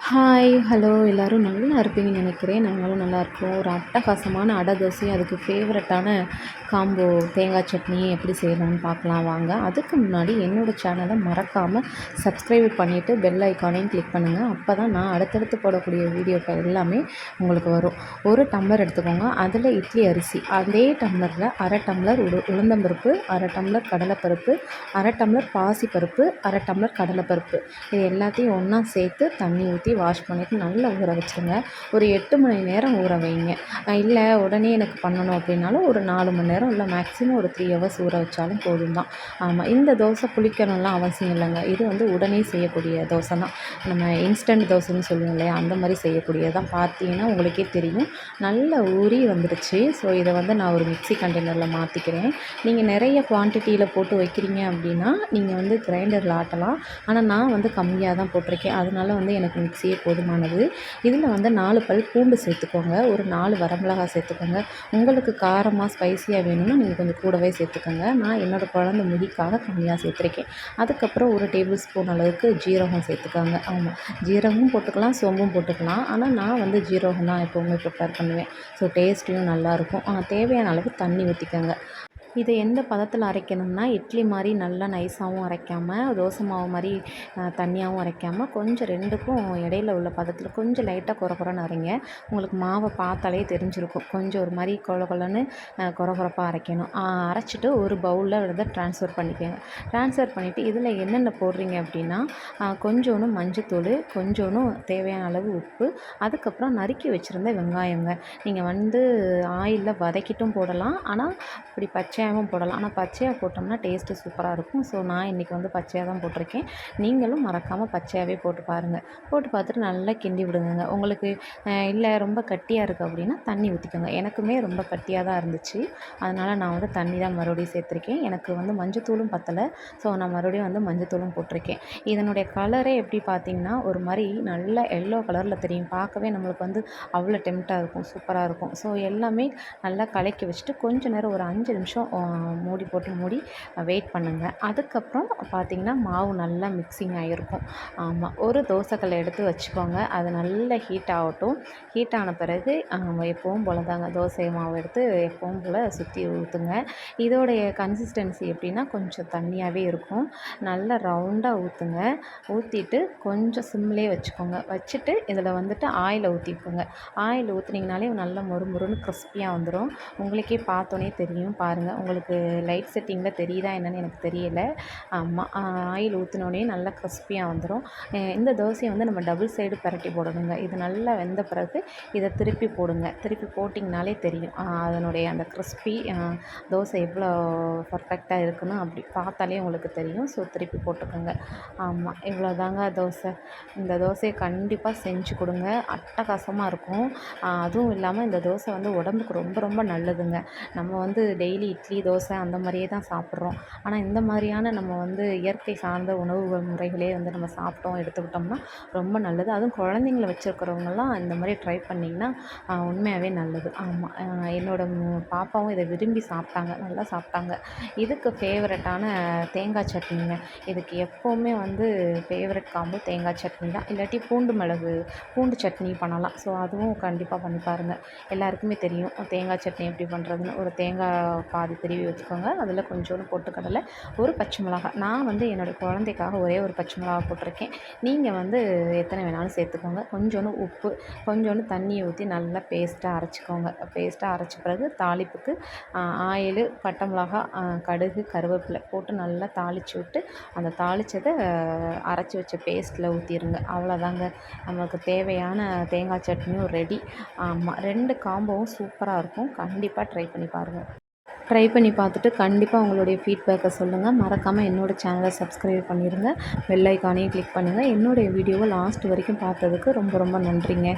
Hi, hello எல்லோரும் நல்லா இருப்பீங்கன்னு நினைக்கிறேன். நாங்களும் நல்லாயிருக்கோம். ஒரு அட்டகாசமான அடை தோசை, அதுக்கு ஃபேவரட்டான காம்போ தேங்காய் சட்னி எப்படி செய்யலாம்னு பார்க்கலாம் வாங்க. அதுக்கு முன்னாடி என்னோடய சேனலை மறக்காமல் சப்ஸ்கிரைப் பண்ணிவிட்டு பெல் ஐக்கானையும் கிளிக் பண்ணுங்கள். அப்போ தான் நான் அடுத்தடுத்து போடக்கூடிய வீடியோக்கள் எல்லாமே உங்களுக்கு வரும். ஒரு டம்ளர் எடுத்துக்கோங்க. அதில் இட்லி அரிசி அதே டம்ளரில் அரை டம்ளர் உளுந்தம்பருப்பு, அரை டம்ளர் கடலைப்பருப்பு, அரை டம்ளர் பாசிப்பருப்பு, அரை டம்ளர் கடலைப்பருப்பு, இது எல்லாத்தையும் ஒன்றா சேர்த்து தண்ணி ஊற்றி வாஷ் பண்ணிவிட்டு நல்லா ஊற வச்சுருங்க. ஒரு 8 மணி நேரம் ஊற வைங்க. இல்லை உடனே எனக்கு பண்ணணும் அப்படின்னாலும் ஒரு 4 மணி நேரம் இல்லை மேக்ஸிமம் ஒரு 3 ஹவர்ஸ் ஊற வச்சாலும் போதும் தான். ஆமாம், இந்த தோசை புளிக்கணும்லாம் அவசியம் இல்லைங்க. இது வந்து உடனே செய்யக்கூடிய தோசை தான். நம்ம இன்ஸ்டன்ட் தோசைன்னு சொல்லுவோம் இல்லையா, அந்த மாதிரி செய்யக்கூடியதான். பார்த்தீங்கன்னா உங்களுக்கே தெரியும், நல்லா ஊறி வந்துடுச்சு. ஸோ இதை வந்து நான் ஒரு மிக்ஸி கண்டெய்னரில் மாற்றிக்கிறேன். நீங்கள் நிறைய குவான்டிட்டியில் போட்டு வைக்கிறீங்க அப்படின்னா நீங்கள் வந்து கிரைண்டரில் ஆட்டலாம். ஆனால் நான் வந்து கம்மியாக தான் போட்டிருக்கேன். அதனால வந்து எனக்கு மிக்ஸியே போதுமானது. இதில் வந்து 4 பல் பூண்டு சேர்த்துக்கோங்க. ஒரு 4 வரமிளகாய் சேர்த்துக்கோங்க. உங்களுக்கு காரமாக ஸ்பைஸியாக வேணும்னா நீங்கள் கொஞ்சம் கூடவே சேர்த்துக்கோங்க. நான் என்னோடய குழந்த முடிக்காக கம்மியாக சேர்த்துருக்கேன். அதுக்கப்புறம் ஒரு டேபிள் ஸ்பூன் அளவுக்கு ஜீரகம் சேர்த்துக்கோங்க. ஆமாம், ஜீரகமும் போட்டுக்கலாம், சோம்பும் போட்டுக்கலாம். ஆனால் நான் வந்து ஜீரகம் தான் எப்போவுமே ப்ரிப்பேர் பண்ணுவேன். ஸோ டேஸ்ட்டையும் நல்லாயிருக்கும். தேவையான அளவு தண்ணி ஊற்றிக்கோங்க. இதை எந்த பதத்தில் அரைக்கணும்னா, இட்லி மாதிரி நல்லா நைஸாகவும் அரைக்காமல், தோசை மாவு மாதிரி தண்ணியாகவும் அரைக்காமல், கொஞ்சம் 2க்கும் இடையில உள்ள பதத்தில் கொஞ்சம் லைட்டாக கொர கொரன்னு அரைங்க. உங்களுக்கு மாவை பார்த்தாலே தெரிஞ்சிருக்கும். கொஞ்சம் ஒரு மாதிரி கொல கொலன்னு கொரகொரப்பாக அரைக்கணும். அரைச்சிட்டு ஒரு பவுலில் இதை ட்ரான்ஸ்ஃபர் பண்ணிக்கோங்க. ட்ரான்ஸ்ஃபர் பண்ணிவிட்டு இதில் என்னென்ன போடுறீங்க அப்படின்னா, கொஞ்சோண்டு மஞ்சத்தூள், கொஞ்சோண்டு தேவையான அளவு உப்பு, அதுக்கப்புறம் நறுக்கி வச்சுருந்த வெங்காயங்க. நீங்கள் வந்து ஆயிலில் வதக்கிட்டும் போடலாம், ஆனால் இப்படி பச்சையாகவும் போடலாம். ஆனால் பச்சையாக போட்டோம்னா டேஸ்ட்டு சூப்பராக இருக்கும். ஸோ நான் இன்றைக்கி வந்து பச்சையாக தான் போட்டிருக்கேன். நீங்களும் மறக்காமல் பச்சையாகவே போட்டு பாருங்கள். போட்டு பார்த்துட்டு நல்லா கிண்டி விடுங்க. உங்களுக்கு இல்லை ரொம்ப கட்டியாக இருக்குது அப்படின்னா தண்ணி ஊற்றிக்கோங்க. எனக்குமே ரொம்ப கட்டியாக தான் இருந்துச்சு. அதனால் நான் வந்து தண்ணி தான் மறுபடியும் சேர்த்துருக்கேன். எனக்கு வந்து மஞ்சத்தூளும் பத்தலை. ஸோ நான் மறுபடியும் வந்து மஞ்சத்தூளும் போட்டிருக்கேன். இதனுடைய கலரே எப்படி பார்த்தீங்கன்னா, ஒரு மாதிரி நல்ல எல்லோ கலரில் தெரியும். பார்க்கவே நம்மளுக்கு வந்து அவ்வளோ டெம்ட்டாக இருக்கும், சூப்பராக இருக்கும். ஸோ எல்லாமே நல்லா கலக்கி வச்சுட்டு கொஞ்ச நேரம் ஒரு 5 நிமிஷம் மூடி போட்டு மூடி வெயிட் பண்ணுங்கள். அதுக்கப்புறம் பார்த்திங்கன்னா மாவு நல்லா மிக்சிங் ஆகிருக்கும். ஆமாம், ஒரு தோசைக்கல்லை எடுத்து வச்சுக்கோங்க. அது நல்லா ஹீட் ஆகட்டும். ஹீட் ஆன பிறகு எப்பவும் போல் தாங்க தோசை மாவு எடுத்து எப்பவும் போல் சுற்றி ஊற்றுங்க. இதோடைய கன்சிஸ்டன்சி எப்படின்னா கொஞ்சம் தண்ணியாகவே இருக்கும். நல்லா ரவுண்டாக ஊற்றுங்க. ஊற்றிட்டு கொஞ்சம் சிம்லேயே வச்சுக்கோங்க. வச்சுட்டு இதில் வந்துட்டு ஆயிலை ஊற்றிக்கோங்க. ஆயில் ஊற்றுனீங்கனாலே நல்லா மொறுமொறுன்னு கிறிஸ்பியாக வந்துடும். உங்களுக்கே பார்த்தோன்னே தெரியும். பாருங்கள், உங்களுக்கு லைட் செட்டிங்கில் தெரியுதா என்னன்னு எனக்கு தெரியல. ஆமாம், ஆயில் ஊற்றினோடனே நல்லா கிறிஸ்பியாக வந்துடும். இந்த தோசையை வந்து நம்ம டபுள் சைடு பரட்டி போடணுங்க. இது நல்லா வெந்த பிறகு இதை திருப்பி போடுங்க. திருப்பி போட்டிங்கனாலே தெரியும் அதனுடைய அந்த கிறிஸ்பி தோசை எவ்வளோ பர்ஃபெக்டாக இருக்குன்னு அப்படி பார்த்தாலே உங்களுக்கு தெரியும். ஸோ திருப்பி போட்டுக்கோங்க. ஆமாம், இவ்வளோதாங்க தோசை. இந்த தோசையை கண்டிப்பாக செஞ்சு கொடுங்க. அட்டகாசமாக இருக்கும். அதுவும் இல்லாமல் இந்த தோசை வந்து உடம்புக்கு ரொம்ப ரொம்ப நல்லதுங்க. நம்ம வந்து டெய்லி இட்லி, தோசை அந்த மாதிரியே தான் சாப்பிட்றோம். ஆனால் இந்த மாதிரியான நம்ம வந்து இயற்கை சார்ந்த உணவு முறைகளே வந்து நம்ம சாப்பிட்டோம் எடுத்துக்கிட்டோம்னா ரொம்ப நல்லது. அதுவும் குழந்தைங்கள வச்சுருக்கிறவங்கலாம் இந்த மாதிரி ட்ரை பண்ணிங்கன்னா உண்மையாகவே நல்லது. ஆமாம், பாப்பாவும் இதை விரும்பி சாப்பிட்டாங்க, நல்லா சாப்பிட்டாங்க. இதுக்கு ஃபேவரட்டான தேங்காய் சட்னிங்க. இதுக்கு எப்போவுமே வந்து ஃபேவரட் காம்போ தேங்காய் சட்னி தான். இல்லாட்டி பூண்டு சட்னி பண்ணலாம். ஸோ அதுவும் கண்டிப்பாக பண்ணி பாருங்கள். எல்லாருக்குமே தெரியும் தேங்காய் சட்னி எப்படி பண்ணுறதுன்னு. ஒரு தேங்காய் பாதி திருவி வச்சுக்கோங்க. அதில் கொஞ்சோண்டு பொட்டுக்கடலை, ஒரு பச்சை மிளகாய். நான் வந்து என்னோடய குழந்தைக்காக ஒரே ஒரு பச்சை மிளகாய் போட்டிருக்கேன். நீங்கள் வந்து எத்தனை வேணாலும் சேர்த்துக்கோங்க. கொஞ்சோண்டு உப்பு, கொஞ்சோண்டு தண்ணியை ஊற்றி நல்லா பேஸ்ட்டாக அரைச்சிக்கோங்க. பேஸ்ட்டாக அரைச்ச பிறகு தாளிப்புக்கு ஆயிலு, பட்டை மிளகாய், கடுகு, கருவேப்பிலை போட்டு நல்லா தாளித்து விட்டு அந்த தாளித்ததை அரைச்சி வச்ச பேஸ்ட்டில் ஊற்றிடுங்க. அவ்வளோதாங்க, நமக்கு தேவையான தேங்காய் சட்னியும் ரெடி. ஆமாம், 2 காம்போவும் சூப்பராக இருக்கும். கண்டிப்பாக ட்ரை பண்ணி பாருங்கள். ட்ரை பண்ணி பார்த்துட்டு கண்டிப்பாக உங்களுடைய ஃபீட்பேக்கை சொல்லுங்கள். மறக்காமல் என்னோடய சேனலை சப்ஸ்கிரைப் பண்ணிடுங்க. பெல் ஐக்கானையும் கிளிக் பண்ணுங்கள். என்னுடைய வீடியோவை லாஸ்ட் வரைக்கும் பார்த்ததுக்கு ரொம்ப ரொம்ப நன்றிங்க.